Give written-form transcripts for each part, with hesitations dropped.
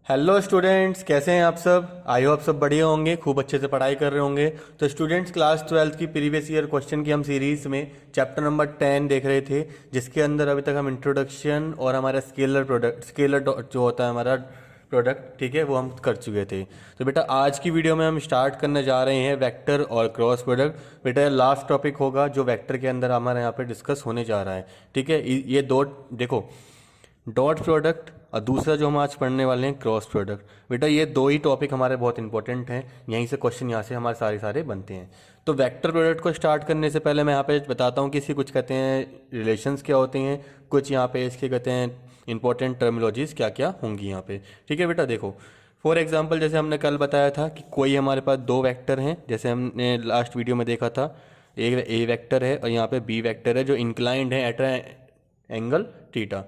Hello students, कैसे हैं आप सब। आई होप सब बढ़िया होंगे, खूब अच्छे से पढ़ाई कर रहे होंगे। तो स्टूडेंट्स, क्लास 12th की प्रीवियस ईयर क्वेश्चन की हम सीरीज़ में चैप्टर नंबर 10 देख रहे थे, जिसके अंदर अभी तक हम इंट्रोडक्शन और हमारा स्केलर जो होता है हमारा प्रोडक्ट, ठीक है, वो हम कर चुके थे। तो बेटा आज की वीडियो में हम स्टार्ट करने जा रहे हैं वेक्टर और क्रॉस प्रोडक्ट। बेटा लास्ट टॉपिक होगा जो वेक्टर के अंदर हमारे यहाँ पे डिस्कस होने जा रहा है, ठीक है। ये दो देखो, डॉट प्रोडक्ट और दूसरा जो हम आज पढ़ने वाले हैं क्रॉस प्रोडक्ट। बेटा ये दो ही टॉपिक हमारे बहुत इंपॉर्टेंट हैं, यहीं से क्वेश्चन यहाँ से हमारे सारे बनते हैं। तो वेक्टर प्रोडक्ट को स्टार्ट करने से पहले मैं यहाँ पे बताता हूँ कि इसके कुछ कहते हैं रिलेशंस क्या होते हैं, कुछ यहाँ पे इसके कहते हैं इंपॉर्टेंट टर्मिनोलॉजीज क्या क्या होंगी यहाँ पे, ठीक है। बेटा देखो, फॉर एग्जाम्पल जैसे हमने कल बताया था कि कोई हमारे पास दो वेक्टर हैं, जैसे हमने लास्ट वीडियो में देखा था। एक ए वेक्टर है और यहाँ पे बी वेक्टर है जो इंक्लाइंड है एट एंगल थीटा।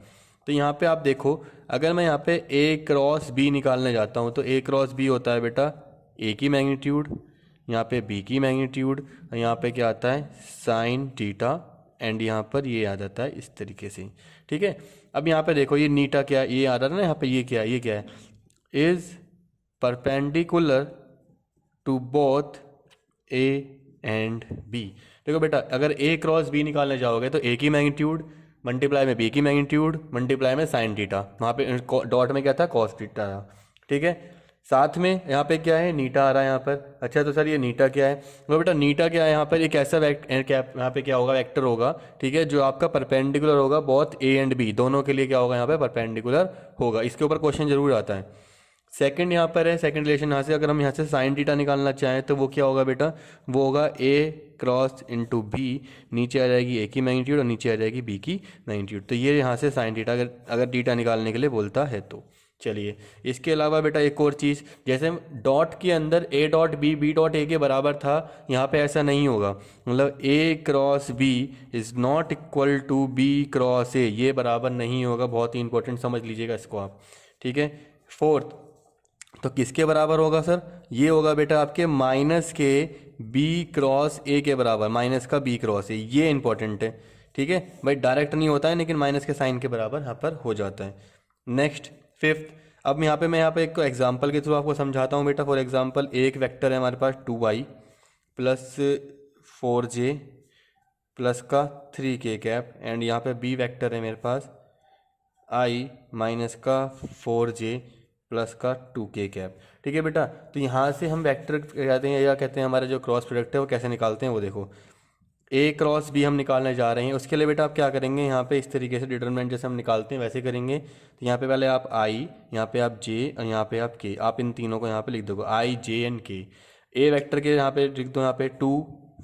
तो यहाँ पे आप देखो, अगर मैं यहाँ पे ए क्रॉस बी निकालने जाता हूँ तो ए क्रॉस बी होता है बेटा ए की मैग्नीट्यूड, यहाँ पे बी की मैग्नीट्यूड, और यहाँ पे क्या आता है साइन थीटा, एंड यहाँ पर ये आ जाता है इस तरीके से, ठीक है। अब यहाँ पे देखो ये नीटा क्या है, ये आ रहा है ना यहाँ पे, ये क्या है, is perpendicular to both A and B. देखो बेटा, अगर ए क्रॉस बी निकालने जाओगे तो ए की मैग्नीट्यूड मल्टीप्लाई में बी की मैग्नीट्यूड मल्टीप्लाई में साइन थीटा, वहाँ पे डॉट में क्या था कॉस थीटा था, ठीक है। साथ में यहाँ पे क्या है नीटा आ रहा है यहाँ पर। अच्छा तो सर ये नीटा क्या है, तो बेटा नीटा क्या है, यहाँ पर एक ऐसा यहाँ पे क्या होगा वेक्टर होगा, ठीक है, जो आपका परपेंडिकुलर होगा बहुत ए एंड बी दोनों के लिए, क्या होगा यहाँ पे परपेंडिकुलर होगा। इसके ऊपर क्वेश्चन जरूर आता है। सेकंड यहाँ पर है, सेकंड रिलेशन यहाँ से अगर हम यहाँ से साइन थीटा निकालना चाहें तो वो क्या होगा बेटा, वो होगा ए क्रॉस इंटू बी, नीचे आ जाएगी ए की मैग्नीट्यूड और नीचे आ जाएगी बी की मैग्नीट्यूड। तो ये यहाँ से साइन थीटा अगर अगर थीटा निकालने के लिए बोलता है तो। चलिए इसके अलावा बेटा एक और चीज़, जैसे डॉट के अंदर a dot b b dot a के बराबर था, यहाँ पे ऐसा नहीं होगा, मतलब a cross b is not equal to B cross a, ये बराबर नहीं होगा। बहुत ही इंपॉर्टेंट, समझ लीजिएगा इसको आप, ठीक है। फोर्थ, तो किसके बराबर होगा सर, ये होगा बेटा आपके माइनस के बी क्रॉस ए के बराबर, माइनस का बी क्रॉस ए, ये इंपॉर्टेंट है, ठीक है भाई। डायरेक्ट नहीं होता है लेकिन माइनस के साइन के बराबर यहाँ पर हो जाता है। नेक्स्ट फिफ्थ, अब यहाँ पे एक एग्जांपल के थ्रू आपको समझाता हूँ बेटा। फॉर एग्जांपल एक वेक्टर है हमारे पास 2y प्लस 4j प्लस का 3k कैप, एंड यहाँ पे बी वेक्टर है मेरे पास i माइनस का 4j प्लस का 2k कैप, ठीक है बेटा। तो यहाँ से हम वेक्टर कहते हैं या कहते हैं हमारा जो क्रॉस प्रोडक्ट है वो कैसे निकालते हैं, वो देखो ए क्रॉस बी हम निकालने जा रहे हैं। उसके लिए बेटा आप क्या करेंगे, यहाँ पे इस तरीके से डिटरमिनेंट जैसे हम निकालते हैं वैसे करेंगे। तो यहाँ पे पहले आप आई, यहाँ पे आप जे और यहाँ पे आप के, आप इन तीनों को यहाँ पे लिख दोगे आई जे एंड के। ए वेक्टर के यहाँ पे लिख दो, यहाँ पे 2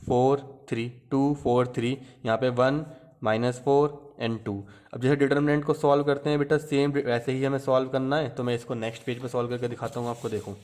4 3 2 4 3, यहाँ पे 1 -4 एंड 2। अब जैसे डिटरमिनेंट को सॉल्व करते हैं बेटा, सेम वैसे ही हमें सॉल्व करना है। तो मैं इसको नेक्स्ट पेज पे सॉल्व करके दिखाता हूँ आपको, देखो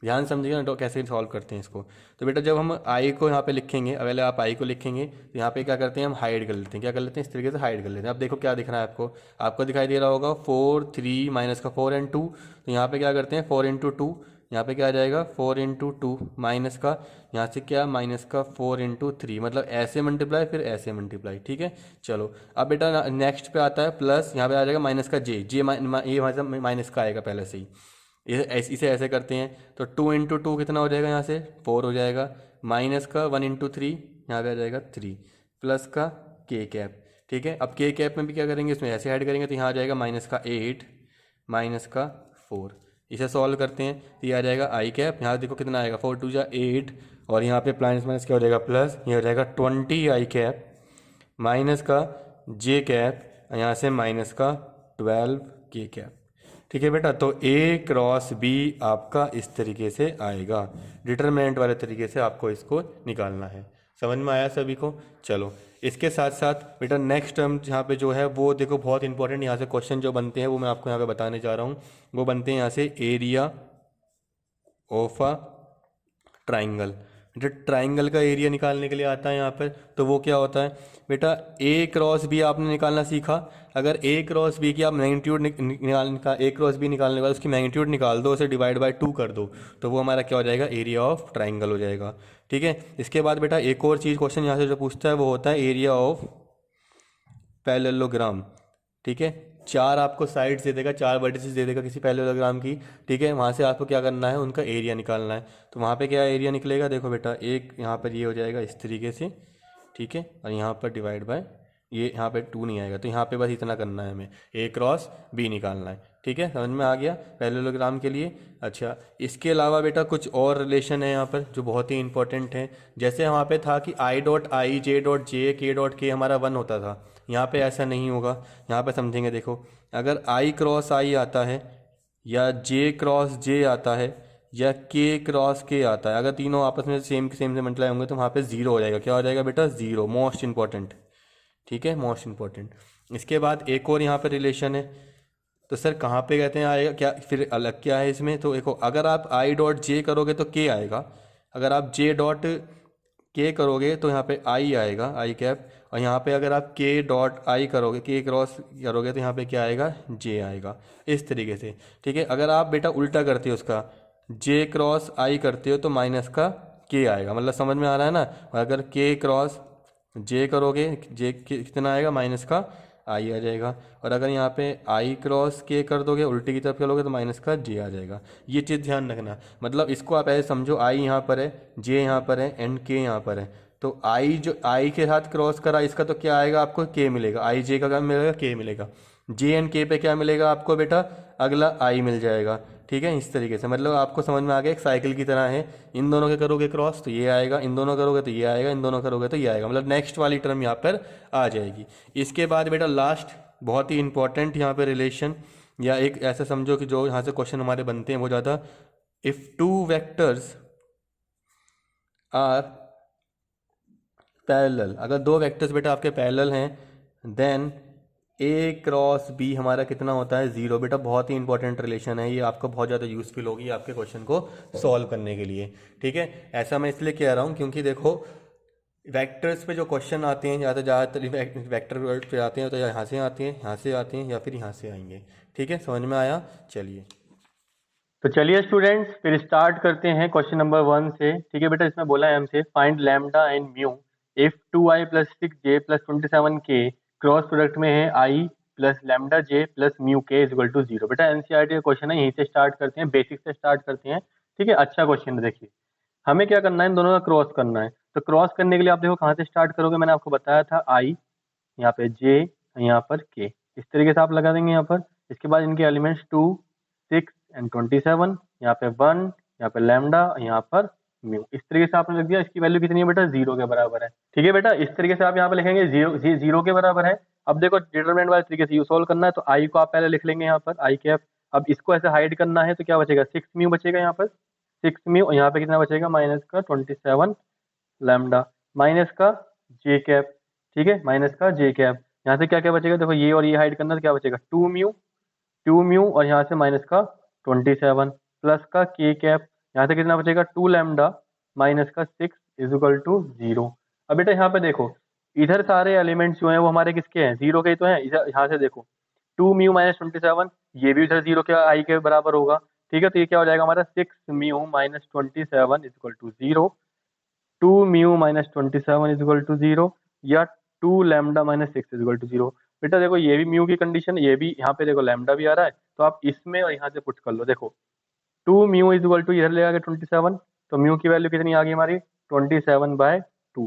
ध्यान समझिएगा ना तो कैसे सॉल्व करते हैं इसको। तो बेटा जब हम आई को यहाँ पे लिखेंगे, पहले आप आई को लिखेंगे तो यहाँ पे क्या करते हैं हम हाइड कर लेते हैं, क्या कर लेते हैं इस तरीके से हाइड कर लेते हैं। अब देखो क्या दिख रहा है आपको, आपको दिखाई दे रहा होगा 4 3 माइनस का 4 एंड 2। तो यहाँ पे क्या करते हैं 4 इंटू 2, यहाँ पे क्या आ जाएगा 4 इंटू 2 माइनस का, यहाँ से क्या माइनस का 4 इंटू 3, मतलब ऐसे मल्टीप्लाई फिर ऐसे मल्टीप्लाई, ठीक है। चलो अब बेटा नेक्स्ट पे आता है प्लस, यहाँ पे आ जाएगा माइनस का जे, ये माइनस का आएगा पहले से ही, इसे ऐसे करते हैं। तो 2 इंटू 2 कितना हो जाएगा, यहाँ से 4 हो जाएगा, माइनस का 1 इंटू 3, यहाँ पे आ जाएगा 3, प्लस का के कैप, ठीक है। अब के कैप में भी क्या करेंगे, इसमें ऐसे ऐड करेंगे तो यहाँ आ जाएगा माइनस का 8 माइनस का 4। इसे सॉल्व करते हैं तो ये आ जाएगा आई कैप, यहाँ देखो कितना आएगा 4 2 जा 8, और यहाँ पे प्लस माइनस क्या हो जाएगा प्लस, ये हो जाएगा 20 आई कैप माइनस का जे कैप, यहाँ से माइनस का 12 के कैप, ठीक है बेटा। तो ए क्रॉस बी आपका इस तरीके से आएगा, डिटरमिनेंट वाले तरीके से आपको इसको निकालना है। समझ में आया सभी को। चलो इसके साथ साथ बेटा नेक्स्ट टर्म यहाँ पे जो है वो देखो बहुत इंपॉर्टेंट, यहाँ से क्वेश्चन जो बनते हैं वो मैं आपको यहाँ पे बताने जा रहा हूँ। वो बनते हैं यहाँ से एरिया ऑफ अ ट्राइंगल। जो ट्राइंगल का एरिया निकालने के लिए आता है यहाँ पर, तो वो क्या होता है बेटा, ए क्रॉस बी आपने निकालना सीखा। अगर ए क्रॉस बी की आप मैग्नीट्यूड ए क्रॉस बी निकालने के बाद उसकी मैग्नीट्यूड निकाल दो, उसे डिवाइड बाय 2 कर दो, तो वो हमारा क्या हो जाएगा एरिया ऑफ ट्राइंगल हो जाएगा, ठीक है। इसके बाद बेटा एक और चीज़ क्वेश्चन यहाँ से जो पूछता है वो होता है एरिया ऑफ पैरेललोग्राम, ठीक है। 4 आपको साइड्स दे देगा, 4 वर्टिसेस दे देगा किसी पैरेललोग्राम की, ठीक है। वहाँ से आपको क्या करना है, उनका एरिया निकालना है। तो वहाँ पे क्या एरिया निकलेगा, देखो बेटा, एक यहाँ पर ये हो जाएगा इस तरीके से, ठीक है, और यहाँ पर डिवाइड बाय, ये यहाँ पे 2 नहीं आएगा, तो यहाँ पे बस इतना करना है, हमें ए क्रॉस बी निकालना है, ठीक है। समझ में आ गया पैरेललोग्राम के लिए। अच्छा, इसके अलावा बेटा कुछ और रिलेशन है यहाँ पर जो बहुत ही इंपॉर्टेंट है। जैसे वहाँ पे था कि I dot I, J dot J, के डॉट के हमारा 1 होता था, यहाँ पे ऐसा नहीं होगा। यहाँ पे समझेंगे, देखो, अगर आई क्रॉस आई आता है, या जे क्रॉस जे आता है, या के क्रॉस के आता है, अगर तीनों आपस में सेम से मल्टीप्लाई होंगे तो वहाँ पे 0 हो जाएगा। क्या हो जाएगा बेटा, 0, मोस्ट इंपॉर्टेंट, ठीक है, मोस्ट इंपॉर्टेंट। इसके बाद एक और यहाँ पे रिलेशन है, तो सर कहाँ पे कहते हैं आएगा, क्या फिर अलग क्या है इसमें, तो देखो, अगर आप आई डॉट जे करोगे तो के आएगा, अगर आप जे डॉट के करोगे तो यहाँ पे आई आएगा, आई कैप, और यहाँ पे अगर आप के डॉट आई करोगे, के क्रॉस करोगे, तो यहाँ पे क्या आएगा, जे आएगा, इस तरीके से, ठीक है। अगर आप बेटा उल्टा करते हो उसका, जे क्रॉस आई करते हो तो माइनस का के आएगा, मतलब समझ में आ रहा है ना। अगर के क्रॉस जे करोगे, जे कितना आएगा, माइनस का आई आ जाएगा, और अगर यहाँ पे आई क्रॉस के कर दोगे, उल्टी की तरफ करोगे, तो माइनस का जे आ जाएगा। ये चीज़ ध्यान रखना, मतलब इसको आप ऐसे समझो, आई यहाँ पर है, जे यहाँ पर है, एंड के यहाँ पर है, तो आई जो आई के साथ क्रॉस करा इसका, तो क्या आएगा, आपको के मिलेगा, आई जे का क्या मिलेगा, के मिलेगा। जे एंड के पे क्या मिलेगा आपको बेटा, अगला आई मिल जाएगा, ठीक है। इस तरीके से मतलब आपको समझ में आ गया, एक साइकिल की तरह है, इन दोनों के करोगे क्रॉस तो ये आएगा, इन दोनों करोगे तो ये आएगा, इन दोनों करोगे तो ये आएगा, मतलब नेक्स्ट वाली टर्म यहाँ पर आ जाएगी। इसके बाद बेटा लास्ट बहुत ही इंपॉर्टेंट यहाँ पे रिलेशन, या एक ऐसा समझो कि जो यहाँ से क्वेश्चन हमारे बनते हैं वो ज़्यादा, इफ़ 2 वेक्टर्स आर पैरेलल, अगर 2 वेक्टर्स बेटा आपके पैरेलल हैं, देन ए क्रॉस बी हमारा कितना होता है, 0। बेटा बहुत ही इंपॉर्टेंट रिलेशन है ये, आपको बहुत ज़्यादा यूज़फुल होगी आपके क्वेश्चन को सॉल्व करने के लिए, ठीक है। ऐसा मैं इसलिए कह रहा हूँ क्योंकि देखो, वेक्टर्स पे जो क्वेश्चन आते हैं ज़्यादातर वेक्टर वर्ड पे आते हैं, तो यहाँ से आते हैं, यहाँ से आते हैं, या फिर यहाँ से आएंगे, ठीक है। समझ में आया, चलिए। तो चलिए स्टूडेंट्स फिर स्टार्ट करते हैं क्वेश्चन नंबर 1 से, ठीक है बेटा। इसमें बोला है हमसे find lambda and mu if 2i plus 6j plus 27k cross product में है i plus lambda j plus mu k is equal to 0। बेटा एनसीईआरटी का क्वेश्चन है, यहीं से स्टार्ट करते हैं, बेसिक से स्टार्ट करते हैं, ठीक है। अच्छा क्वेश्चन है, देखिए हमें क्या करना है, इन दोनों का क्रॉस करना है। तो क्रॉस करने के लिए आप देखो कहाँ से स्टार्ट करोगे, मैंने आपको बताया था i, यहाँ पे j, यहाँ पर k, इस तरीके से आप लगा देंगे यहाँ पर। इसके बाद इनके एलिमेंट्स 2, 6 एंड 27, यहाँ पे 1, यहाँ पे लैम्डा, यहाँ पर म्यू, इस तरीके से आपने लिख दिया। इसकी वैल्यू कितनी है बेटा, 0 के बराबर है, ठीक है बेटा। इस तरीके से आप यहाँ पे लिखेंगे 0 के बराबर है। अब देखो डिटरमिनेंट वाले तरीके से यू सोल्व करना है, तो आई को आप पहले लिख लेंगे यहाँ पर, आई कैप। अब इसको ऐसे हाइड करना है, तो क्या बचेगा, 6 म्यू बचेगा यहाँ पर, 6 म्यू, और यहाँ पे कितना बचेगा, माइनस का 27 लैम्डा, माइनस का जे कैप, ठीक है, माइनस का जे कैप। यहाँ से क्या क्या बचेगा, देखो ये और ये हाइड करना, तो क्या बचेगा, 2 म्यू, 2 म्यू, और यहाँ से माइनस का 27 प्लस का के कैप, यहाँ से कितना बचेगा, 2 लैम्डा माइनस का 6 इज इक्वल टू 0। अब बेटा यहाँ पे देखो, इधर सारे एलिमेंट्स जो हैं वो हमारे किसके हैं, 0 के ही तो हैं। इधर यहाँ से देखो 2 म्यू माइनस 27, ये भी इधर 0 के आई के बराबर होगा, ठीक है। तो ये क्या हो जाएगा हमारा, 6 mu minus 27 is equal to 0, 2 mu minus 27 is equal to 0, या 2 lambda minus 6 is equal to 0। बेटा देखो ये भी म्यू की कंडीशन, ये भी यहाँ पे देखो लैम्डा भी आ रहा है, तो आप इसमें और यहाँ से पुट कर लो। देखो 2 म्यू इज इक्वल टू इधर ले आगे 27, तो म्यू की वैल्यू कितनी आ गई हमारी, 27/2,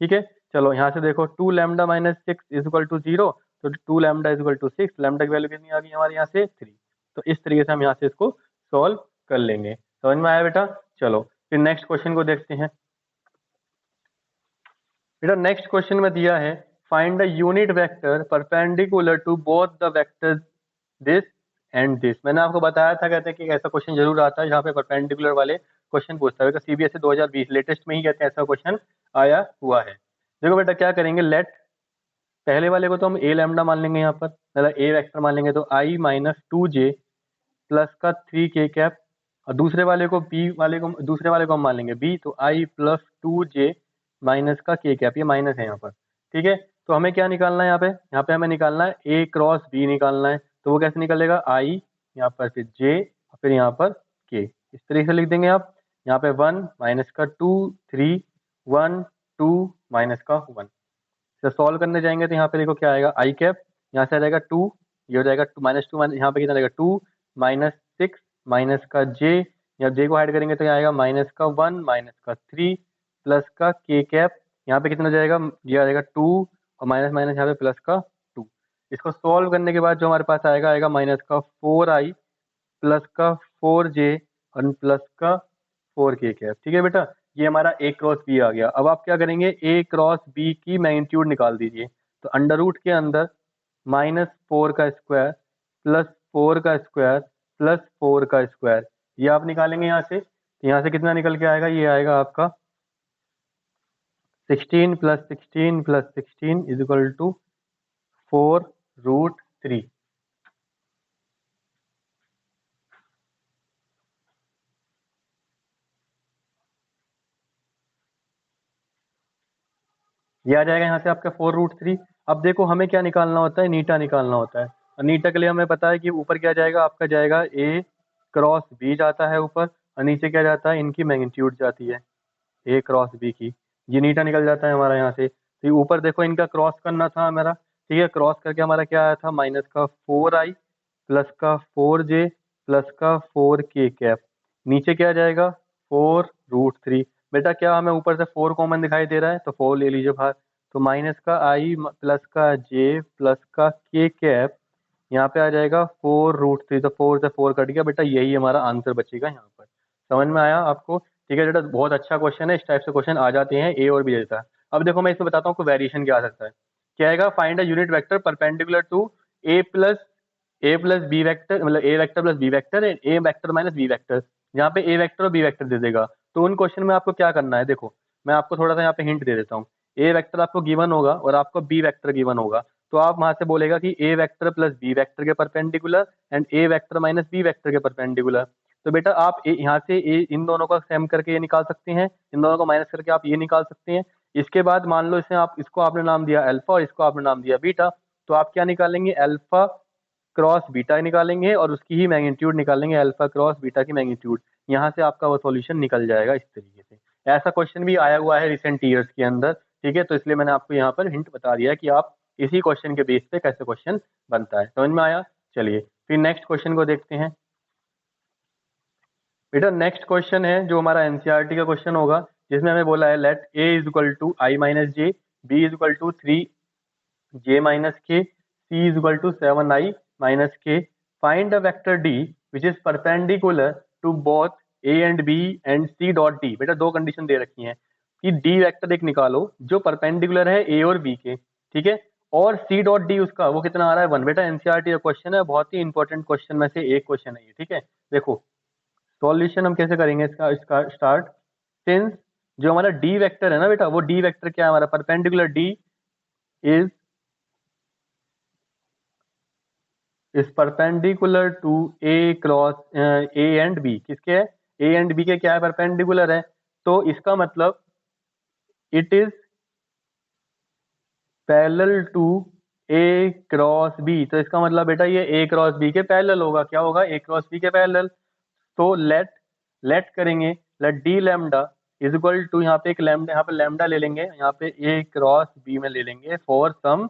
ठीक है। चलो यहाँ से देखो 2 lambda minus 6 is equal to 0, तो 2 lambda is equal to 6, lambda की वैल्यू कितनी आ गई हमारे यहाँ से 3। तो इस तरीके से हम यहाँ से इसको सॉल्व कर लेंगे। समझ में आया बेटा, चलो फिर नेक्स्ट क्वेश्चन को देखते हैं। बेटा नेक्स्ट क्वेश्चन में दिया है find the unit vector perpendicular to both the vectors this and this. मैंने आपको बताया था, कहते हैं कि ऐसा क्वेश्चन जरूर आता है जहाँ पे परपेंडिकुलर वाले क्वेश्चन पूछता है। सीबीएसई 2020 लेटेस्ट में ही कहते हैं ऐसा क्वेश्चन आया हुआ है। देखो बेटा क्या करेंगे, लेट पहले वाले को तो हम ए लैम्डा मान लेंगे, यहाँ पर मतलब ए वेक्टर मान लेंगे, तो आई माइनस 2j प्लस का 3k कैप, और दूसरे वाले को बी वाले को, दूसरे वाले को हम मान लेंगे बी, तो आई प्लस 2j माइनस का के कैप, ये माइनस है यहाँ पर, ठीक है। तो हमें क्या निकालना है, यहाँ पे हमें निकालना है ए क्रॉस बी निकालना है। तो वो कैसे निकलेगा, आई यहाँ पर फिर जे और फिर यहाँ पर के, इस तरीके से लिख देंगे आप। यहाँ पे 1 माइनस का 2 3 1 2 माइनस का 1। तो सॉल्व करने जाएंगे तो यहाँ पे देखो क्या आएगा, आई कैप, यहाँ से आ जाएगा 2, ये हो जाएगा माइनस टू, यहाँ पे कितना रहेगा 2 माइनस 6 माइनस का जे, या जे को ऐड करेंगे तो यहाँ आएगा माइनस का 1 माइनस का 3 प्लस का के कैप, यहाँ पे कितना हो जाएगा, ये आ जाएगा 2 और माइनस माइनस यहाँ पे प्लस का 2। इसको सॉल्व करने के बाद जो हमारे पास आएगा आएगा माइनस का 4i प्लस का 4j और प्लस का 4k कैप। ठीक है बेटा, ये हमारा a क्रॉस b आ गया। अब आप क्या करेंगे, a क्रॉस b की मैग्नीट्यूड निकाल दीजिए। तो अंडर रूट के अंदर -4 का स्क्वायर प्लस 4 का स्क्वायर प्लस 4 का स्क्वायर, ये आप निकालेंगे यहाँ से। तो यहाँ से कितना निकल के आएगा, ये आएगा आपका 16 plus 16 plus 16 is equal to 4√3। ये आ जाएगा यहाँ से आपका 4√3। अब देखो हमें क्या निकालना होता है, नीटा निकालना होता है। और नीटा के लिए हमें पता है कि ऊपर क्या जाएगा, आपका जाएगा a क्रॉस b जाता है ऊपर, और नीचे क्या जाता है, इनकी मैग्नीट्यूड जाती है a क्रॉस b की। ये नीटा निकल जाता है हमारा यहाँ से। तो ये ऊपर देखो इनका क्रॉस करना था हमारा, ठीक है, क्रॉस करके हमारा क्या आया था, माइनस का 4i प्लस का 4j प्लस का 4k कैप। नीचे क्या जाएगा 4√3। बेटा क्या हमें ऊपर से 4 कॉमन दिखाई दे रहा है, तो 4 ले लीजिए बाहर। तो माइनस का i प्लस का j प्लस का k कैप, यहाँ पे आ जाएगा 4√3। तो 4 से 4 कट गया बेटा, यही हमारा आंसर बचेगा यहाँ पर। समझ में आया आपको? ठीक है बेटा, बहुत अच्छा क्वेश्चन है। इस टाइप से क्वेश्चन आ जाते हैं, ए और बी देता है। अब देखो मैं इसमें बताता हूँ वेरिएशन क्या आ सकता है। क्या आएगा, find a unit vector perpendicular to a plus B vector, मतलब a vector plus B vector and A vector minus B vector. यहाँ पे ए वेक्टर और बी वेक्टर दे देगा। तो उन क्वेश्चन में आपको क्या करना है, देखो मैं आपको थोड़ा सा यहाँ पे हिंट दे देता हूँ। ए वेक्टर आपको गिवन होगा और आपको बी वेक्टर गिवन होगा। तो आप वहां से बोलेगा कि A vector plus B vector के perpendicular and A vector minus B vector के परपेंडिकुलर। तो बेटा आप यहाँ से इन दोनों का सेम करके ये निकाल सकते हैं, इन दोनों को माइनस करके आप ये निकाल सकते हैं। इसके बाद मान लो इसे आप, इसको आपने नाम दिया अल्फा और इसको आपने नाम दिया बीटा। तो आप क्या निकालेंगे, अल्फा क्रॉस बीटा निकालेंगे और उसकी ही मैग्नीट्यूड निकालेंगे, अल्फा क्रॉस बीटा की मैग्नीट्यूड। यहाँ से आपका वो सॉल्यूशन निकल जाएगा इस तरीके से। ऐसा क्वेश्चन भी आया हुआ है रिसेंट ईयर्स के अंदर। ठीक है, तो इसलिए मैंने आपको यहाँ पर हिंट बता दिया कि आप इसी क्वेश्चन के बेस पे कैसे क्वेश्चन बनता है। समझ में आया? चलिए फिर नेक्स्ट क्वेश्चन को देखते हैं। बेटा नेक्स्ट क्वेश्चन है जो हमारा एनसीईआरटी का क्वेश्चन होगा, जिसमें हमें बोला है let a is equal to i minus j, b is equal to 3j minus k, c is equal to 7i minus k. Find the vector d which is perpendicular to both a and b and c dot d। बेटा दो condition दे रखी हैं कि d vector एक निकालो जो perpendicular है a और b के, ठीक है, और c डॉट d उसका वो कितना आ रहा है 1। बेटा एनसीईआरटी का क्वेश्चन है, बहुत ही इंपॉर्टेंट क्वेश्चन में से एक क्वेश्चन है ये। ठीक है, देखो सॉल्यूशन हम कैसे करेंगे इसका स्टार्ट। सिंस जो हमारा डी वेक्टर है ना बेटा, वो डी वेक्टर क्या है हमारा, perpendicular D is perpendicular to A cross A and B. किसके है, ए एंड बी के क्या है, परपेंडिकुलर है। तो इसका मतलब it is parallel to A cross B. तो इसका मतलब बेटा ये ए क्रॉस बी के पैरेलल होगा। क्या होगा, ए क्रॉस बी के पैरेलल। तो लेट करेंगे, let D lambda is equal to, यहाँ पे एक लैम्डा, यहाँ पे लैम्डा ले लेंगे, यहाँ पे ए क्रॉस बी में ले लेंगे फॉर सम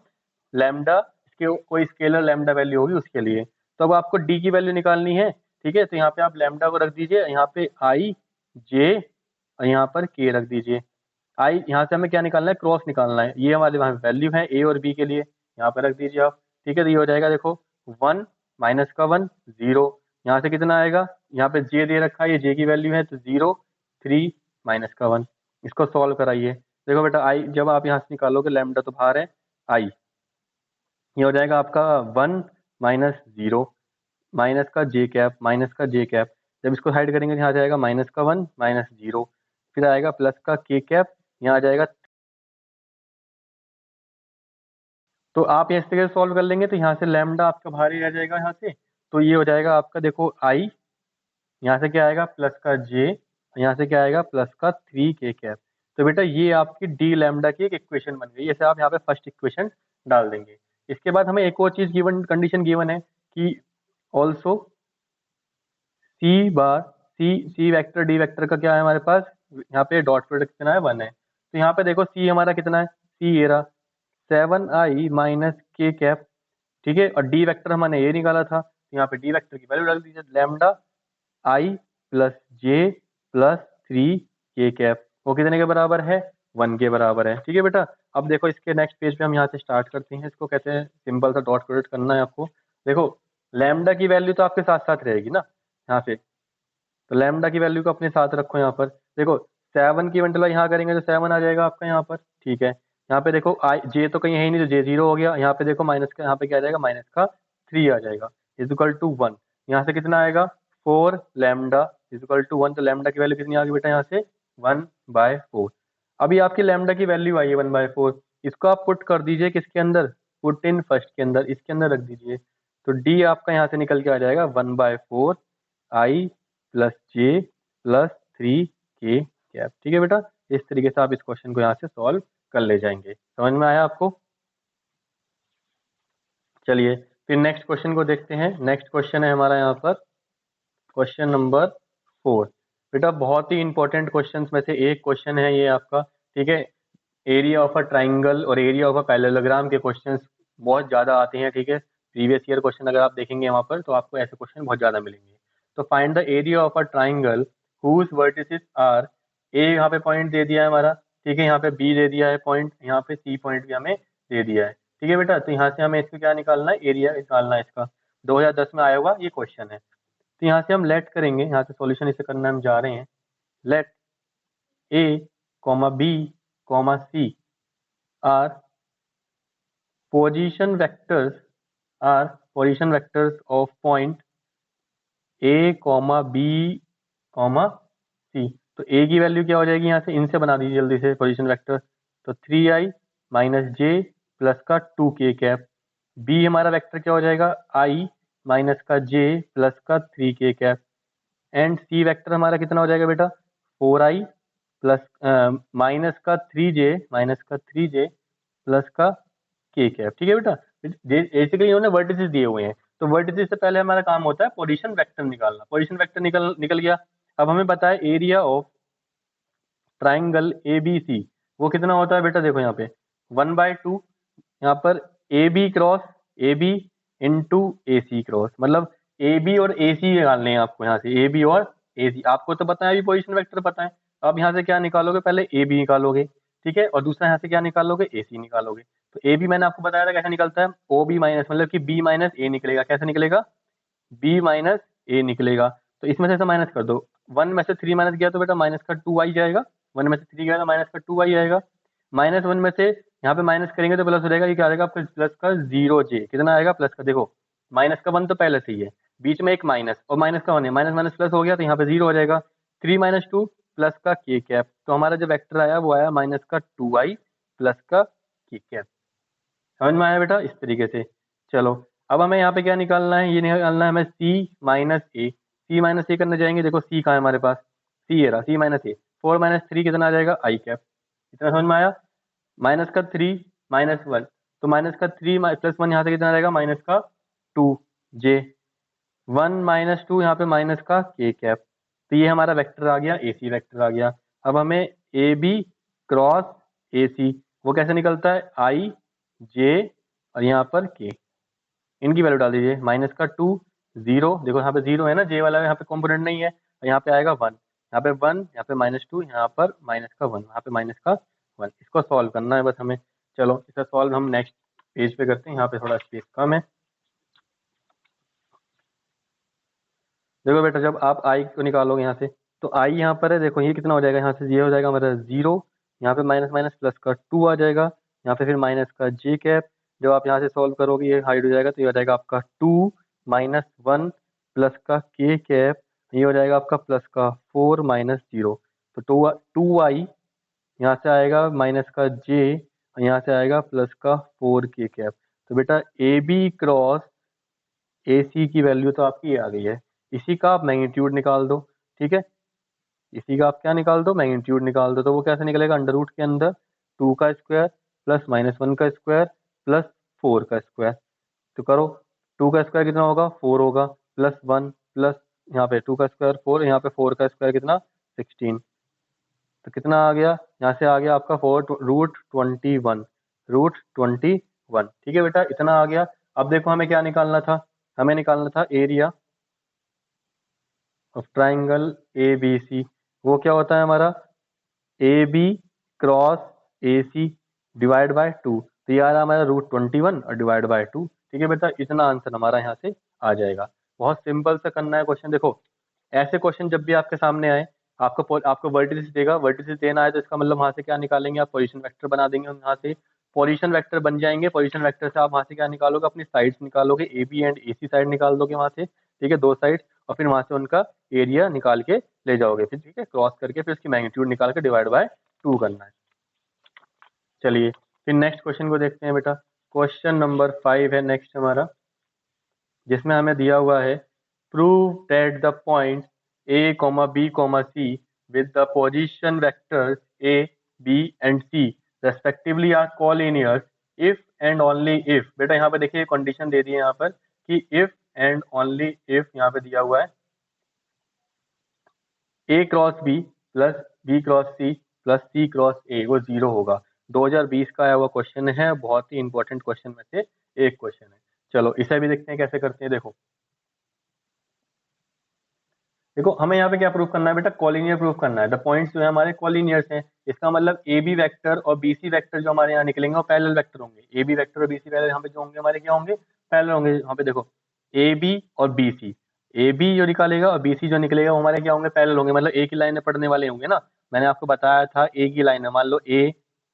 लैम्डा, इसके कोई स्केलर लैम्डा वैल्यू होगी उसके लिए। तो अब आपको डी की वैल्यू निकालनी है। ठीक है, तो यहाँ पे आप लैम्डा को रख दीजिए, यहाँ पे आई जे और यहाँ पर के रख दीजिए। आई यहाँ से हमें क्या निकालना है, क्रॉस निकालना है। ये हमारे वहाँ वैल्यू है ए और बी के लिए, यहाँ पे रख दीजिए आप। ठीक है, तो ये हो जाएगा देखो 1 माइनस का 1 0। यहाँ से कितना आएगा, यहाँ पे जे दे रखा है, ये जे की वैल्यू है, तो 0 3 माइनस का 1। इसको सॉल्व कराइए। देखो बेटा आई जब आप यहाँ से निकालोगे, लैम्डा तो बाहर है, आई ये हो जाएगा आपका 1 माइनस 0 माइनस का जे कैप, माइनस का जे कैप। जब इसको हाइड करेंगे तो यहाँ आ जाएगा माइनस का 1 माइनस 0, फिर आएगा प्लस का के कैप, यहाँ आ जाएगा। तो आप इस तरीके से सॉल्व कर लेंगे तो यहाँ से लैम्डा आपका बाहर ही रह जाएगा यहाँ से। तो ये हो जाएगा आपका, देखो आई यहाँ से क्या आएगा प्लस का जे, यहाँ से क्या आएगा प्लस का 3k कैप। तो बेटा ये आपकी डी लैम्डा की एक इक्वेशन बन गई। जैसे आप यहाँ पे फर्स्ट इक्वेशन डाल देंगे। इसके बाद हमें एक और चीज गिवन, कंडीशन गिवन है कि also C vector D vector का क्या है हमारे पास, यहाँ पे डॉट प्रोडक्ट कितना है 1 है। तो यहाँ पे देखो सी हमारा कितना है, सी ये रहा 7i माइनस के कैप ठीक है, और डी वेक्टर हमने ये निकाला था, तो यहाँ पे डी वेक्टर की वैल्यू रख दीजिए, लैम्डा आई प्लस जे प्लस 3 कैप, वो कितने के बराबर है, 1 के बराबर है। ठीक है बेटा, अब देखो इसके नेक्स्ट पेज पे हम यहाँ से स्टार्ट करते हैं, इसको कहते हैं सिंपल सा डॉट प्रोडक्ट करना है आपको। देखो लैम्डा की वैल्यू तो आपके साथ साथ रहेगी ना यहाँ पे, तो लैम्डा की वैल्यू को अपने साथ रखो यहाँ पर। देखो 7 की मल्टीप्लाई यहाँ करेंगे तो 7 आ जाएगा आपका यहाँ पर। ठीक है, यहाँ पे देखो आई जे तो कहीं है ही नहीं, तो जे 0 हो गया। यहाँ पे देखो माइनस का, यहाँ पे क्या आ जाएगा, माइनस का 3 आ जाएगा, इज इक्वल टू 1। यहाँ से कितना आएगा, 4 लैम्डा इज इक्वल टू 1, तो लैम्डा की वैल्यू कितनी आ गई बेटा यहाँ से, 1/4। अभी आपकी लैम्डा की वैल्यू आई है 1/4, इसको आप पुट कर दीजिए किसके अंदर, पुट इन फर्स्ट के अंदर, इसके अंदर रख दीजिए, तो डी आपका यहाँ से निकल के आ जाएगा 1/4 आई प्लस जे प्लस 3 कैप। ठीक है बेटा, इस तरीके से आप इस क्वेश्चन को यहाँ से सॉल्व कर ले जाएंगे। समझ में आया आपको? चलिए फिर नेक्स्ट क्वेश्चन को देखते हैं। नेक्स्ट क्वेश्चन है हमारा यहाँ पर क्वेश्चन नंबर 4। बेटा बहुत ही इंपॉर्टेंट क्वेश्चन में से एक क्वेश्चन है ये आपका। ठीक है, एरिया ऑफ अ ट्राइंगल और एरिया ऑफ अ पैरेललोग्राम के क्वेश्चंस बहुत ज़्यादा आते हैं। ठीक है, प्रीवियस ईयर क्वेश्चन अगर आप देखेंगे वहाँ पर तो आपको ऐसे क्वेश्चन बहुत ज़्यादा मिलेंगे। तो find the area of a triangle whose vertices are, a यहाँ पे पॉइंट दे दिया है हमारा, ठीक है, यहाँ पे बी दे दिया है पॉइंट, यहाँ पे सी पॉइंट भी हमें दे दिया है। ठीक है बेटा, तो यहाँ से हमें इसको क्या निकालना है, एरिया निकालना है इसका। 2010 में आया हुआ ये क्वेश्चन है। तो यहाँ से हम लेट करेंगे, यहाँ से सॉल्यूशन इसे करना हम जा रहे हैं। Let a comma b comma c are position vectors position vectors of point a comma b comma c. तो a की वैल्यू क्या हो जाएगी, यहाँ से इनसे बना दीजिए जल्दी से पोजीशन वेक्टर। तो 3i माइनस जे प्लस का 2k कैप। b हमारा वेक्टर क्या हो जाएगा, i माइनस का j प्लस का 3k cap. And c vector हमारा कितना हो जाएगा बेटा, 4i प्लस माइनस का 3j प्लस का k कैप। ठीक है बेटा, बेसिकली इन्होंने वर्टिसेस दिए हुए हैं, तो वर्टिसेस से पहले हमारा काम होता है पोजीशन वेक्टर निकालना। पोजीशन वेक्टर निकल गया। अब हमें पता है area of triangle A B C वो कितना होता है बेटा, देखो यहाँ पे 1/2, यहाँ पर A B cross A B into A C cross, मतलब ए बी और ए सी निकालने हैं आपको। यहाँ से ए बी और ए सी आपको तो पता है, अभी पोजीशन वेक्टर पता है। अब यहाँ से क्या निकालोगे, पहले ए बी निकालोगे, ठीक है, और दूसरा यहाँ से क्या निकालोगे, ए सी निकालोगे। तो ए बी मैंने आपको बताया था कैसे निकलता है, ओ बी माइनस, मतलब कि बी माइनस ए निकलेगा। कैसे निकलेगा, बी माइनस ए निकलेगा। तो इसमें से ऐसा माइनस कर दो, 1 में से 3 माइनस गया तो बेटा माइनस का 2 जाएगा, 1 में से 3 गया तो माइनस का 2 आएगा। -1 में से यहाँ पे माइनस करेंगे तो प्लस हो जाएगा, ये क्या आएगा आपका, प्लस का 0j। कितना आएगा, प्लस का, देखो माइनस का 1 तो पहले से ही है, बीच में एक माइनस और माइनस का 1 है, माइनस माइनस प्लस हो गया तो यहाँ पे 0 हो जाएगा। 3 - 2 प्लस का k कैप। तो हमारा जो वेक्टर आया वो आया माइनस का 2i प्लस का k कैप। समझ में आया बेटा, इस तरीके से। चलो अब हमें यहाँ पे क्या निकालना है, ये निकालना है हमें c माइनस ए। c माइनस ए करने जाएंगे, देखो c कहाँ है हमारे पास, c ये रहा, c माइनस ए। 4 - 3 कितना आ जाएगा, i कैप। इतना समझ में आया। माइनस का 3 -1, तो माइनस का 3 प्लस 1 यहाँ से कितना आ जाएगा, माइनस का 2j। 1 - 2 यहाँ पे माइनस का k कैप। तो ये हमारा वेक्टर आ गया, ए सी वेक्टर आ गया। अब हमें ए बी क्रॉस ए सी वो कैसे निकलता है, आई जे और यहाँ पर k, इनकी वैल्यू डाल दीजिए। माइनस का 2 0, देखो यहाँ पे 0 है ना, जे वाला यहाँ पे कॉम्पोनेंट नहीं है, और यहाँ पे आएगा 1, यहाँ पे 1, यहाँ पे -2, यहाँ पर माइनस का 1, यहाँ पे माइनस का 1। इसको सॉल्व करना है बस हमें। चलो इसे सॉल्व हम नेक्स्ट पेज पे करते हैं, यहाँ पे थोड़ा स्पेस कम है। देखो बेटा जब आप आई को निकालोगे यहाँ से, तो आई यहाँ पर है, देखो ये कितना हो जाएगा, यहाँ से ये हो जाएगा हमारा 0, यहाँ पे माइनस माइनस प्लस का 2 आ जाएगा, यहाँ पे फिर माइनस का j कैप। जब आप यहाँ से सॉल्व करोगे ये हाइड हो जाएगा, तो ये हो जाएगा आपका 2 - 1 प्लस का k कैप, ये हो जाएगा आपका प्लस का 4 - 0। तो 2i यहाँ से आएगा माइनस का j, और यहाँ से आएगा प्लस का 4k कैप। तो बेटा ए बी क्रॉस ए सी की वैल्यू तो आपकी ये आ गई है। इसी का आप मैग्नीट्यूड निकाल दो, ठीक है, इसी का आप क्या निकाल दो, मैग्नीट्यूड निकाल दो। तो वो कैसे निकलेगा, अंडर रूट के अंदर 2 का स्क्वायर प्लस -1 का स्क्वायर प्लस 4 का स्क्वायर। तो करो, 2 का स्क्वायर कितना होगा, 4 होगा, प्लस 1 प्लस यहाँ पे 2 का स्क्वायर 4, यहाँ पे 4 का स्क्वायर कितना, 16। तो कितना आ गया, यहाँ से आ गया आपका 4 √21। ठीक है बेटा, इतना आ गया। अब देखो हमें क्या निकालना था, हमें निकालना था area of triangle A B C. वो क्या होता है हमारा, A B cross A C divide by 2। तो ये आ रहा है हमारा √21 और डिवाइड बाय 2। ठीक है बेटा, इतना आंसर हमारा यहाँ से आ जाएगा। बहुत सिंपल सा करना है क्वेश्चन। देखो ऐसे क्वेश्चन जब भी आपके सामने आए, आपको वर्टिसेस देगा, वर्टिसेस देना है तो इसका मतलब वहां से क्या निकालेंगे आप, पोजीशन वेक्टर बना देंगे। वहां से पोजीशन वेक्टर बन जाएंगे, पोजीशन वेक्टर से आप वहां से क्या निकालोगे, अपनी साइड्स निकालोगे, A B and A C side निकाल दोगे वहां से, ठीक है, दो साइड, और फिर वहां से उनका एरिया निकाल के ले जाओगे, फिर ठीक है, क्रॉस करके फिर उसकी मैग्नीट्यूड निकाल के डिवाइड बाय 2 करना है। चलिए फिर नेक्स्ट क्वेश्चन को देखते हैं बेटा। क्वेश्चन नंबर 5 है नेक्स्ट हमारा, जिसमें हमें दिया हुआ है prove that the point a comma b comma c with the position vectors a B and c respectively are collinears if and only if. बेटा यहाँ पे देखिए कंडीशन दे दी है यहाँ पर कि इफ एंड ओनली इफ, यहाँ पे दिया हुआ है a cross b plus b cross C plus C cross a वो 0 होगा। 2020 का आया हुआ क्वेश्चन है, बहुत ही इंपॉर्टेंट क्वेश्चन में से एक क्वेश्चन है। चलो इसे भी देखते हैं कैसे करते हैं। देखो देखो हमें यहाँ पे क्या प्रूफ करना है बेटा, कॉलिनियर प्रूफ करना है। द पॉइंट्स जो है हमारे कॉलिनियर्स हैं, इसका मतलब ए बी वेक्टर और बी सी वेक्टर जो हमारे यहाँ निकलेंगे वो पैरेलल वेक्टर होंगे। ए बी वेक्टर और बी सी वेक्टर यहाँ पे जो होंगे हमारे क्या होंगे, पैरेलल होंगे। यहाँ पे देखो ए बी और बी सी, ए बी जो निकालेगा और बी सी जो निकलेगा वो हमारे क्या होंगे, पैरेलल होंगे, मतलब एक ही लाइन में पढ़ने वाले होंगे ना। मैंने आपको बताया था एक ही लाइन है, मान लो ए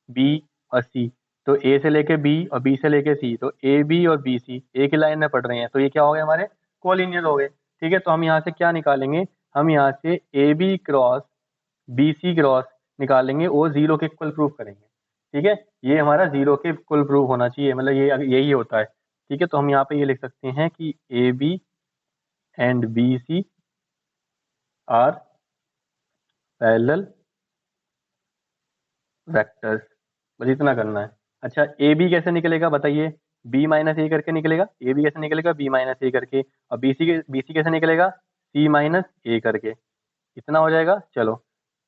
बी और सी, तो ए से लेके बी और बी से लेके सी, तो ए बी और बी सी एक ही लाइन में पढ़ रहे हैं, तो ये क्या हो गए हमारे कोलिनियर हो गए। ठीक है, तो हम यहाँ से क्या निकालेंगे, हम यहाँ से A B cross B C cross निकालेंगे, वो 0 के इक्वल प्रूफ करेंगे। ठीक है, ये हमारा 0 के इक्वल प्रूफ होना चाहिए, मतलब ये यही होता है। ठीक है, तो हम यहाँ पे ये लिख सकते हैं कि A B and B C are parallel vectors, बस इतना करना है। अच्छा ए बी कैसे निकलेगा बताइए, बी माइनस ए करके निकलेगा। ए बी कैसे निकलेगा, बी माइनस ए करके। और बी सी कैसे निकलेगा, सी माइनस ए करके। इतना हो जाएगा। चलो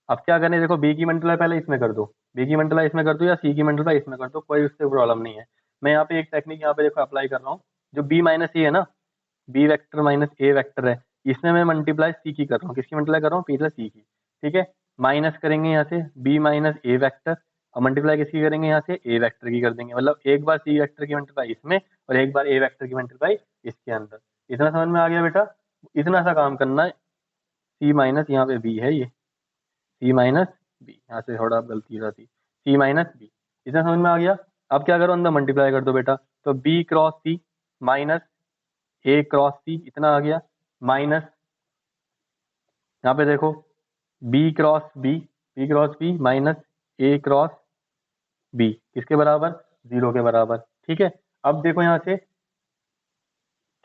अब क्या करने, देखो बी की मल्टीप्लाई पहले इसमें कर दो, बी की मल्टीप्लाई इसमें कर दो या सी की मल्टीप्लाई इसमें कर दो, कोई उससे प्रॉब्लम नहीं है। मैं यहाँ पे एक टेक्निक यहाँ पे देखो अप्लाई कर रहा हूँ, जो बी माइनस ए है ना, बी वेक्टर माइनस ए वेक्टर है, इसमें मैं मल्टीप्लाई सी की कर रहा हूँ। किसकी मल्टीप्लाई कर रहा हूँ, पी प्लस सी की। ठीक है, माइनस करेंगे यहाँ से बी माइनस ए वेक्टर, और मल्टीप्लाई किसकी करेंगे, यहाँ से ए वेक्टर की कर देंगे। मतलब एक बार सी वेक्टर की मल्टीप्लाई इसमें और एक बार ए वेक्टर की मल्टीप्लाई इसके अंदर। इतना समझ में आ गया बेटा, इतना सा काम करना है। सी माइनस यहाँ पे बी है, ये सी माइनस बी, यहाँ से थोड़ा गलती हो जाती, सी माइनस बी, इतना समझ में आ गया। अब क्या करो, अंदर मल्टीप्लाई कर दो बेटा, तो बी क्रॉस सी माइनस ए क्रॉस सी, इतना आ गया, माइनस यहाँ पे देखो बी क्रॉस बी माइनस ए क्रॉस बी, किसके बराबर, 0 के बराबर। ठीक है, अब देखो यहाँ से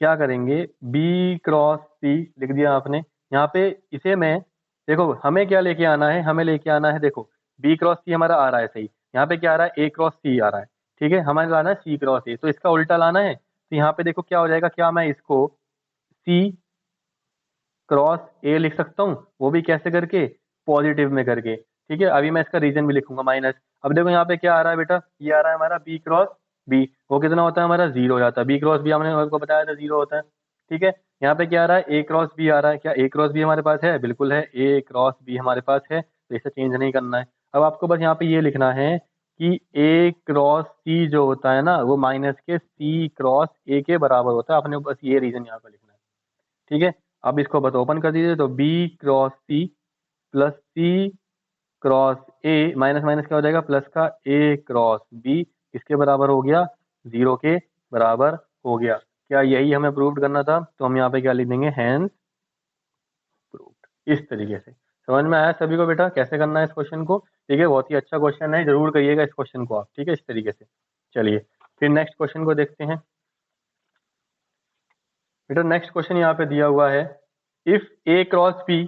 क्या करेंगे, बी क्रॉस सी लिख दिया आपने, यहाँ पे इसे मैं, देखो हमें क्या लेके आना है, हमें लेके आना है, देखो बी क्रॉस सी हमारा आ रहा है सही, यहाँ पे क्या आ रहा है, ए क्रॉस सी आ रहा है। ठीक है, हमें लाना है सी क्रॉस ए, तो इसका उल्टा लाना है। तो यहाँ पे देखो क्या हो जाएगा, क्या मैं इसको सी क्रॉस ए लिख सकता हूँ, वो भी कैसे करके, पॉजिटिव में करके। ठीक है, अभी मैं इसका रीजन भी लिखूंगा माइनस। अब देखो यहाँ पे क्या आ रहा है बेटा, ये आ रहा है हमारा बी क्रॉस बी, वो कितना होता है हमारा, 0 हो जाता है। बी क्रॉस बी हमने आपको बताया था 0 होता है। ठीक है, यहाँ पे क्या आ रहा है, ए क्रॉस बी आ रहा है, क्या ए क्रॉस बी हमारे पास है, बिल्कुल है, ए क्रॉस बी हमारे पास है, तो इसे चेंज नहीं करना है। अब आपको बस यहाँ पे ये लिखना है कि ए क्रॉस सी जो होता है ना, वो माइनस के सी क्रॉस ए के बराबर होता है, आपने बस ये रीजन यहाँ पे लिखना है। ठीक है, अब इसको बस ओपन कर दीजिए, तो B cross C plus C cross A minus minus क्या हो जाएगा, प्लस का ए क्रॉस बी, किसके बराबर हो गया, 0 के बराबर हो गया। क्या यही हमें प्रूव करना था, तो हम यहाँ पे क्या लिख देंगे, हैंस प्रूव्ड। इस तरीके से समझ में आया सभी को बेटा कैसे करना है इस क्वेश्चन को। ठीक है, बहुत ही अच्छा क्वेश्चन है, जरूर करिएगा इस क्वेश्चन को आप। ठीक है, इस तरीके से। चलिए फिर नेक्स्ट क्वेश्चन को देखते हैं बेटा। नेक्स्ट क्वेश्चन यहाँ पे दिया हुआ है, if a cross B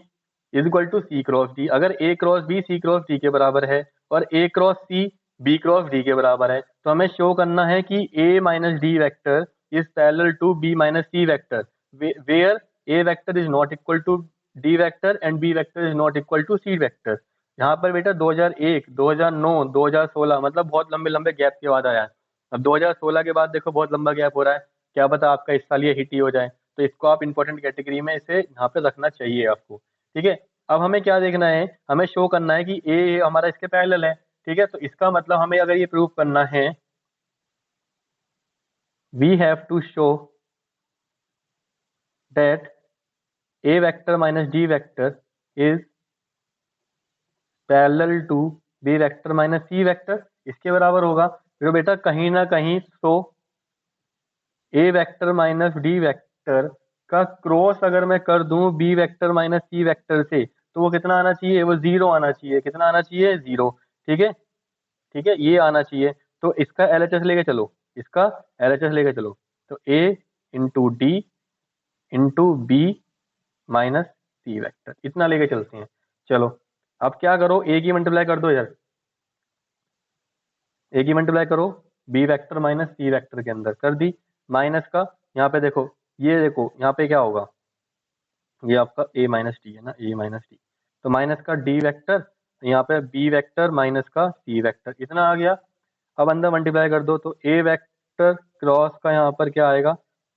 is equal to C cross d. अगर a cross B C cross d के बराबर है और a cross c b cross d के बराबर है, तो हमें शो करना है कि a minus d vector is parallel to b minus c vector where a vector is not equal to d vector and b vector is not equal to c vector. यहाँ पर बेटा 2001, 2009, 2016 मतलब बहुत लंबे लंबे गैप के बाद आया है। अब 2016 के बाद देखो बहुत लंबा गैप हो रहा है, क्या पता आपका इस साल ये हिट ही हो जाए, तो इसको आप इंपॉर्टेंट कैटेगरी में इसे यहाँ पे रखना चाहिए आपको। ठीक है, अब हमें क्या देखना है, हमें शो करना है कि ए हमारा इसके पैरेलल है। ठीक है, तो इसका मतलब हमें अगर ये प्रूव करना है, we have to show that A vector minus D vector is parallel to B vector minus C vector, इसके बराबर होगा। तो बेटा कहीं ना कहीं show A vector minus D vector का क्रॉस अगर मैं कर दूं बी वेक्टर माइनस सी वेक्टर से, तो वो कितना आना चाहिए, वो जीरो आना चाहिए। कितना आना चाहिए, जीरो। ठीक है, ठीक है, ये आना चाहिए। तो इसका एलएचएस लेके चलो, इसका एलएचएस लेके चलो। तो a into d into b minus C vector, इतना लेके चलते हैं। चलो अब क्या करो, ए की मल्टीप्लाई कर दो यार, ए की मल्टीप्लाई करो बी वेक्टर माइनस सी वेक्टर के अंदर कर दी, माइनस का यहाँ पे देखो, ये देखो यहाँ पे क्या होगा, ये आपका ए माइनस डी है ना, ए माइनस डी, तो माइनस का डी वेक्टर, यहाँ पे बी वेक्टर माइनस का सी वेक्टर, इतना आ गया। अब अंदर मल्टीप्लाई कर दो, तो ए वेक्टर क्रॉस का यहाँ पर क्या आएगा,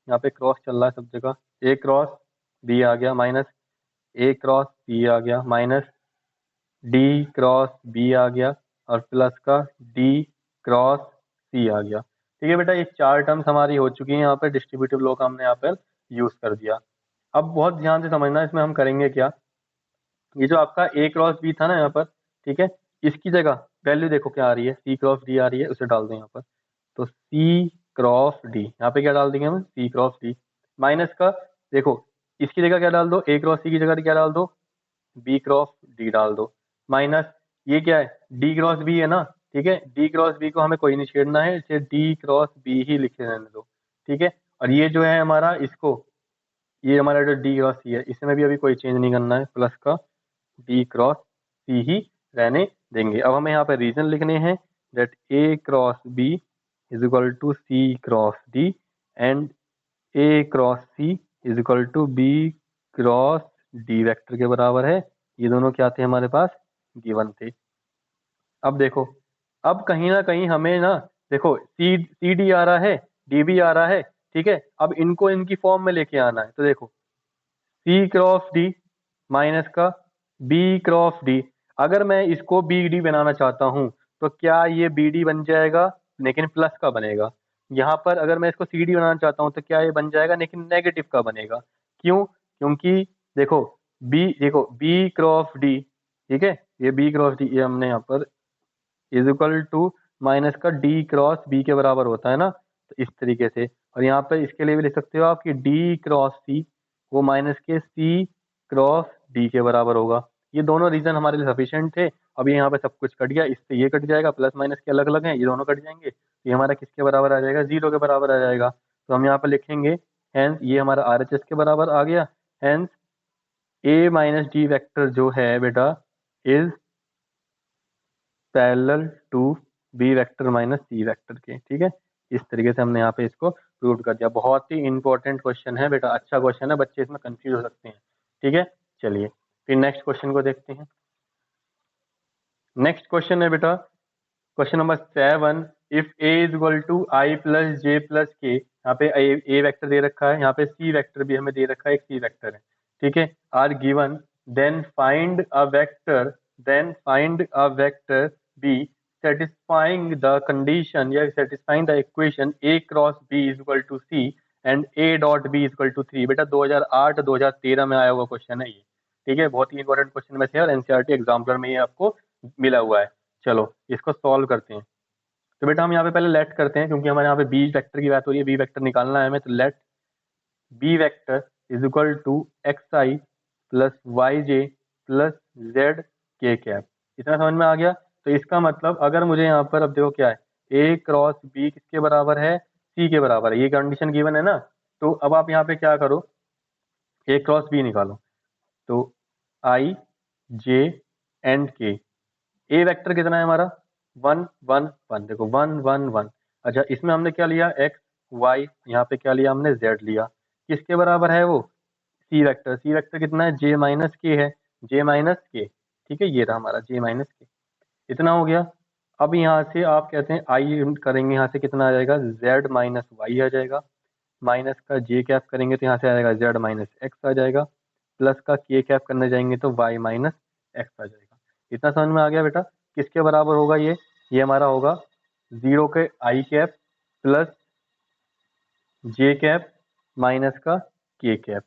यहाँ पे क्रॉस चल रहा है सब जगह, ए क्रॉस बी आ गया, माइनस ए क्रॉस सी आ गया, माइनस डी क्रॉस बी आ गया, और प्लस का डी क्रॉस सी आ गया। ठीक है बेटा, ये चार टर्म्स हमारी हो चुकी हैं, यहाँ पे डिस्ट्रीब्यूटिव लॉ का हमने यहाँ पर यूज कर दिया। अब बहुत ध्यान से समझना, इसमें हम करेंगे क्या, ये जो आपका ए क्रॉस बी था ना यहाँ पर, ठीक है, इसकी जगह वैल्यू देखो क्या आ रही है, सी क्रॉस डी आ रही है, उसे डाल दें यहाँ पर। तो सी क्रॉस डी, यहाँ पे क्या डाल देंगे हम, सी क्रॉस डी, माइनस का देखो इसकी जगह क्या डाल दो, ए क्रॉस सी की जगह क्या डाल दो, बी क्रॉस डी डाल दो, माइनस ये क्या है, डी क्रॉस बी है ना। ठीक है, डी क्रॉस बी को हमें कोई नहीं छेड़ना है, इसे डी क्रॉस बी ही लिखे रहने दो। ठीक है, और ये जो है हमारा, इसको ये हमारा जो डी क्रॉस सी है, इसमें भी अभी कोई चेंज नहीं करना है, प्लस का डी क्रॉस सी ही रहने देंगे। अब हमें यहाँ पे रीजन लिखने हैं, that A cross B is equal to C cross D and A cross C is equal to B cross D vector के बराबर है। ये दोनों क्या थे हमारे पास, गिवन थे। अब देखो, अब कहीं ना कहीं हमें ना, देखो सी डी आ रहा है, डी बी आ रहा है। ठीक है, अब इनको इनकी फॉर्म में लेके आना है, तो देखो सी क्रॉस डी माइनस का बी क्रॉस डी, अगर मैं इसको बी डी बनाना चाहता हूँ तो क्या ये बी डी बन जाएगा, लेकिन प्लस का बनेगा। यहाँ पर अगर मैं इसको सी डी बनाना चाहता हूँ तो क्या ये बन जाएगा, लेकिन नेगेटिव का बनेगा। क्यों, क्योंकि देखो बी क्रॉस डी, ठीक है, ये बी क्रॉस डी ये हमने यहाँ पर इज इक्वल टू माइनस का डी क्रॉस बी के बराबर होता है ना, तो इस तरीके से। और यहाँ पे इसके लिए भी लिख सकते हो आप कि डी क्रॉस सी वो माइनस के सी क्रॉस डी के बराबर होगा। ये दोनों रीजन हमारे लिए सफिशिएंट थे। अब यहाँ पे सब कुछ कट गया, इससे ये कट जाएगा, प्लस माइनस के अलग अलग हैं, ये दोनों कट जाएंगे, तो ये हमारा किसके बराबर आ जाएगा, जीरो के बराबर आ जाएगा। तो हम यहाँ पर लिखेंगे हेंस ये हमारा आर एच एस के बराबर आ गया। Hence A minus D vector जो है बेटा is parallel to B vector minus C vector के। ठीक है, इस तरीके से हमने यहाँ पे इसको प्रूव कर दिया। बहुत ही इंपॉर्टेंट क्वेश्चन है बेटा, अच्छा क्वेश्चन है, बच्चे इसमें कंफ्यूज हो सकते हैं। ठीक है, चलिए फिर नेक्स्ट क्वेश्चन को देखते हैं। नेक्स्ट क्वेश्चन है बेटा question number 7, if A is equal to I plus J plus K, यहाँ पे ए वेक्टर दे रखा है, यहाँ पे सी वेक्टर भी हमें दे रखा है, एक सी वेक्टर है। ठीक है, are given, then find a vector B satisfying the condition या satisfying the equation a cross b is equal to c and a dot b is equal to 3। बेटा 2008-2013 में आया हुआ क्वेश्चन है ये। ठीक है, बहुत ही इंपॉर्टेंट क्वेश्चन में से, और एनसीईआरटी एग्जाम्पलर में ये आपको मिला हुआ है। चलो इसको सॉल्व करते हैं। तो बेटा हम यहाँ पे पहले लेट करते हैं, क्योंकि हमारे यहाँ पे बी वेक्टर की बात हो रही है, बी वेक्टर निकालना है हमें। तो let B vector is equal to X I plus Y J plus Z K cap. इतना समझ में आ गया। तो इसका मतलब अगर मुझे यहाँ पर, अब देखो क्या है, ए क्रॉस बी किसके बराबर है, सी के बराबर है, ये कंडीशन गिवन है ना। तो अब आप यहाँ पे क्या करो, ए क्रॉस बी निकालो। तो आई जे एंड के, ए वेक्टर कितना है हमारा, 1 1 1, देखो 1 1 1। अच्छा इसमें हमने क्या लिया, एक्स वाई, यहाँ पे क्या लिया हमने, जेड लिया। किसके बराबर है वो, सी वेक्टर। सी वेक्टर कितना है, जे माइनस के है, जे माइनस के। ठीक है, ये रहा हमारा जे माइनस के, इतना हो गया। अब यहाँ से आप कहते हैं आई करेंगे, यहाँ से कितना आ जाएगा, जेड माइनस वाई आ जाएगा। माइनस का जे कैप करेंगे तो यहाँ से आएगा जेड माइनस एक्स आ जाएगा, प्लस का के कैप करने जाएंगे तो वाई माइनस एक्स आ जाएगा। इतना समझ में आ गया बेटा? किसके बराबर होगा ये हमारा होगा 0 के आई कैप प्लस जे कैप माइनस का के कैप।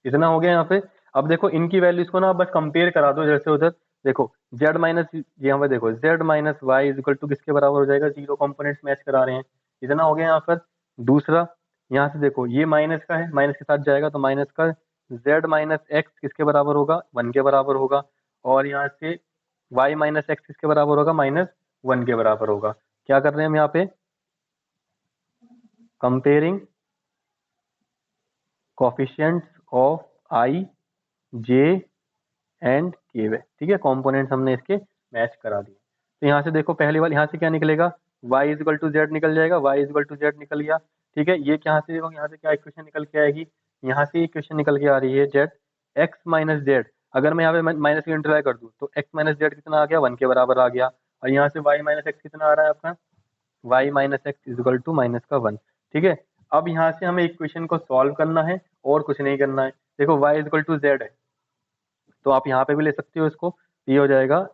इतना हो गया यहाँ पे। अब देखो इनकी वैल्यूज को ना बस कंपेयर करा दो जैसे उधर। देखो z माइनस, यहाँ पे देखो z minus Y is equal to किसके बराबर हो जाएगा? 0 कंपोनेंट्स मैच करा रहे हैं। इतना हो गया यहाँ पर। दूसरा यहाँ से देखो ये माइनस का है, माइनस के साथ जाएगा तो माइनस का z माइनस एक्स किसके बराबर होगा? 1 के बराबर होगा। और यहाँ से y माइनस एक्स किसके बराबर होगा? -1 के बराबर होगा। क्या कर रहे हैं हम यहाँ पे? Comparing coefficients of i, j and के वे। ठीक है, कंपोनेंट्स हमने इसके मैच करा दिए। तो यहाँ से देखो पहली बार यहाँ से क्या निकलेगा? y is equal to Z निकल जाएगा, y is equal to Z निकल गया। ठीक है, ये यहाँ से देखो, यहाँ से क्या इक्वेशन निकल के आएगी? यहाँ से इक्वेशन निकल के आ रही है जेड एक्स माइनस जेड। अगर मैं यहाँ पे माइनस की इंटरलाई कर दूँ तो एक्स माइनस जेड कितना आ गया? 1 के बराबर आ गया। और यहाँ से वाई माइनस एक्स कितना आ रहा है आपका? Y minus X is equal to minus का 1। ठीक है, अब यहाँ से हमें इक्वेशन को सॉल्व करना है और कुछ नहीं करना है। देखो y is equal to Z है तो आप यहाँ पे भी ले सकते हो इसको। ये हो जाएगा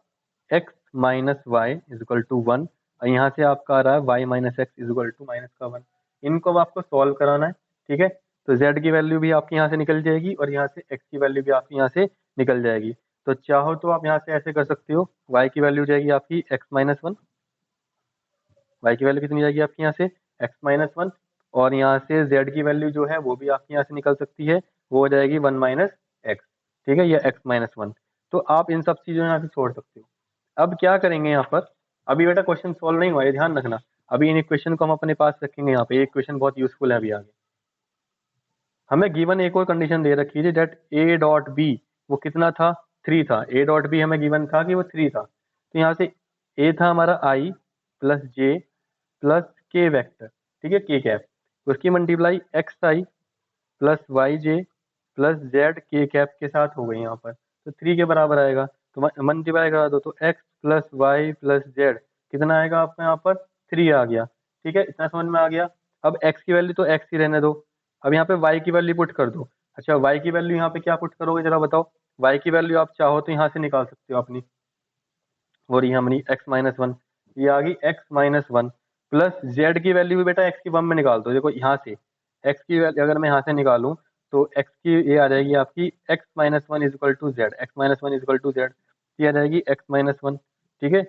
x minus Y is equal to 1 और यहाँ से आपका आ रहा है y minus X is equal to minus का 1। इनको अब आपको सॉल्व कराना है। ठीक है, तो z की वैल्यू भी आपकी यहाँ से निकल जाएगी और यहाँ से x की वैल्यू भी आपकी यहाँ से निकल जाएगी। तो चाहो तो आप यहाँ से ऐसे कर सकते हो, y की वैल्यू जाएगी आपकी x माइनस 1, y की वैल्यू कितनी जाएगी आपकी यहाँ से? x minus 1। और यहाँ से z की वैल्यू जो है वो भी आपकी यहाँ से निकल सकती है, वो हो जाएगी 1 माइनस एक्स। ठीक है, या x माइनस 1। तो आप इन सब चीज़ों यहाँ से छोड़ सकते हो। अब क्या करेंगे यहाँ पर? अभी बेटा क्वेश्चन सॉल्व नहीं हुआ है, ध्यान रखना। अभी इन इक्वेशन को हम अपने पास रखेंगे यहाँ पे। ये इक्वेशन बहुत यूजफुल है अभी आगे। हमें गिवन एक और कंडीशन दे रखी है डेट a डॉट बी वो कितना था? 3 था। a डॉट बी हमें गिवन था कि वो 3 था। तो यहाँ से a था हमारा i प्लस जे प्लस के वेक्टर, ठीक है, के कैप, उसकी multiply x I plus Y J plus Z K cap के साथ हो गई यहाँ पर। तो 3 के बराबर आएगा तो मल्टीप्लाई करा दो तो x plus Y plus Z कितना आएगा आपका यहाँ पर? 3 आ गया। ठीक है, इतना समझ में आ गया। अब x की वैल्यू तो x ही रहने दो। अब यहाँ पे y की वैल्यू पुट कर दो। अच्छा, y की वैल्यू यहाँ पे क्या पुट करोगे जरा बताओ? y की वैल्यू आप चाहो तो यहाँ से निकाल सकते हो अपनी, और ये हमारी x माइनस 1, ये आ गई x माइनस 1 प्लस जेड की वैल्यू भी बेटा x की 1 में निकाल दो। देखो यहाँ से x की वैल्यू अगर मैं यहाँ से निकालूँ तो x की ये आ जाएगी आपकी x minus 1 is equal to Z, X minus 1 is equal to Z, ये आ जाएगी x माइनस 1। ठीक है,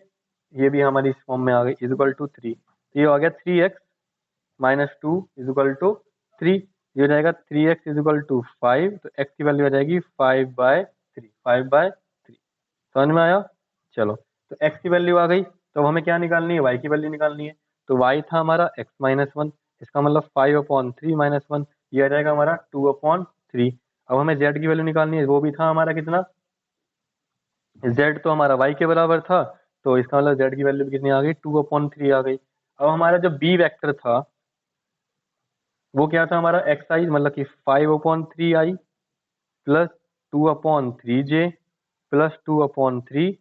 ये भी हमारी इस फॉर्म में आ गई इज इक्वल टू 3। तो ये आ गया 3x minus 2 is equal to 3। ये हो जाएगा 3x इज इक्वल टू 5। तो x की वैल्यू आ जाएगी 5/3, 5/3। समझ में आया? चलो, तो x की वैल्यू आ गई तो अब हमें क्या निकालनी है? y की वैल्यू निकालनी है। तो y था हमारा x माइनस 1, इसका मतलब 5/3 माइनस 1, ये आ जाएगा हमारा 2/3। अब हमें z की वैल्यू निकालनी है, वो भी था हमारा कितना? z तो हमारा y के बराबर था, तो इसका मतलब z की वैल्यू कितनी आ गई? 2/3 आ गई। अब हमारा जो b वेक्टर था वो क्या था हमारा? xi, मतलब कि 5/3i प्लस 2/3j प्लस 2/3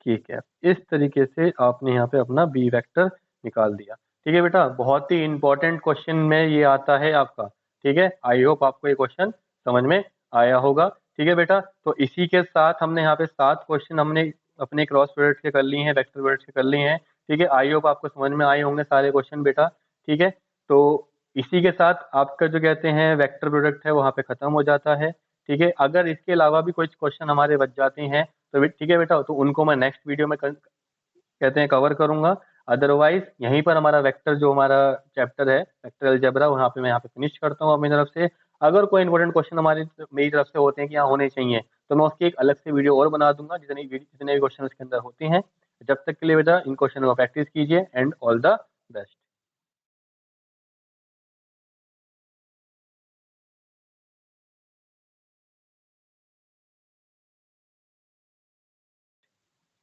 के कैप। इस तरीके से आपने यहाँ पे अपना बी वेक्टर निकाल दिया। ठीक है बेटा, बहुत ही इंपॉर्टेंट क्वेश्चन में ये आता है आपका। ठीक है, आई होप आपको ये क्वेश्चन समझ में आया होगा। ठीक है बेटा, तो इसी के साथ हमने यहाँ पे 7 क्वेश्चन हमने अपने क्रॉस प्रोडक्ट के कर लिए हैं, वेक्टर प्रोडक्ट के कर लिए हैं। ठीक है, आई होप आपको समझ में आए होंगे सारे क्वेश्चन बेटा। ठीक है, तो इसी के साथ आपका जो कहते हैं वेक्टर प्रोडक्ट है वहाँ पे खत्म हो जाता है। ठीक है, अगर इसके अलावा भी कुछ क्वेश्चन हमारे बच जाते हैं तो ठीक है बेटा, तो उनको मैं नेक्स्ट वीडियो में कहते हैं कवर करूंगा। अदरवाइज यहीं पर हमारा वेक्टर जो हमारा चैप्टर है वेक्टर अलजेब्रा, वहाँ पे मैं यहाँ पे फिनिश करता हूँ अपनी तरफ से। अगर कोई इंपॉर्टेंट क्वेश्चन मेरी तरफ से होते हैं कि यहाँ होने चाहिए तो मैं उसकी एक अलग से वीडियो और बना दूंगा, जितने भी क्वेश्चन उसके अंदर होते हैं। जब तक के लिए बेटा इन क्वेश्चन को प्रैक्टिस कीजिए एंड ऑल द बेस्ट।